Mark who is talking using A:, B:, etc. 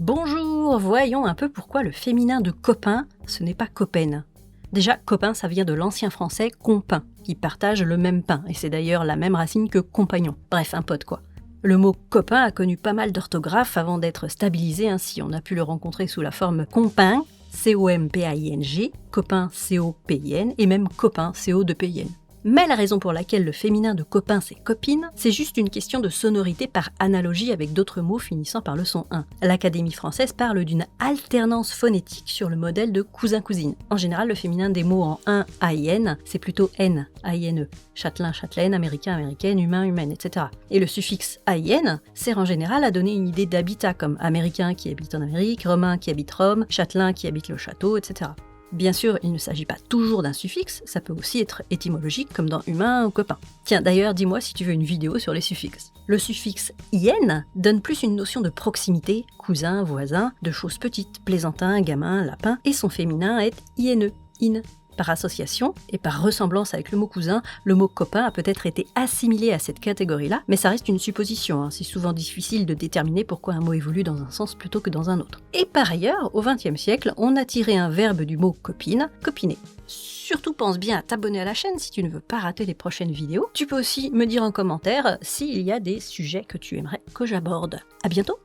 A: Bonjour, voyons un peu pourquoi le féminin de copain, ce n'est pas copaine. Déjà, copain, ça vient de l'ancien français compin, qui partage le même pain, et c'est d'ailleurs la même racine que compagnon. Bref, un pote quoi. Le mot copain a connu pas mal d'orthographes avant d'être stabilisé ainsi. On a pu le rencontrer sous la forme compin, C-O-M-P-A-I-N-G, copain, C-O-P-I-N, et même copain, C-O-2-P-I-N. Mais la raison pour laquelle le féminin de copain c'est copine, c'est juste une question de sonorité par analogie avec d'autres mots finissant par le son 1. L'Académie française parle d'une alternance phonétique sur le modèle de cousin-cousine. En général, le féminin des mots en 1 AIN, c'est plutôt N, A-I-N-E. Châtelain, châtelaine, américain, américaine, humain, humaine, etc. Et le suffixe AIN sert en général à donner une idée d'habitat, comme américain qui habite en Amérique, romain qui habite Rome, châtelain qui habite le château, etc. Bien sûr, il ne s'agit pas toujours d'un suffixe, ça peut aussi être étymologique comme dans humain ou copain. Tiens, d'ailleurs, dis-moi si tu veux une vidéo sur les suffixes. Le suffixe IN donne plus une notion de proximité, cousin, voisin, de choses petites, plaisantin, gamin, lapin, et son féminin est INE, in. Par association et par ressemblance avec le mot cousin, le mot copain a peut-être été assimilé à cette catégorie-là, mais ça reste une supposition, c'est souvent difficile de déterminer pourquoi un mot évolue dans un sens plutôt que dans un autre. Et par ailleurs, au XXe siècle, on a tiré un verbe du mot copine, copiner. Surtout pense bien à t'abonner à la chaîne si tu ne veux pas rater les prochaines vidéos. Tu peux aussi me dire en commentaire s'il y a des sujets que tu aimerais que j'aborde. À bientôt!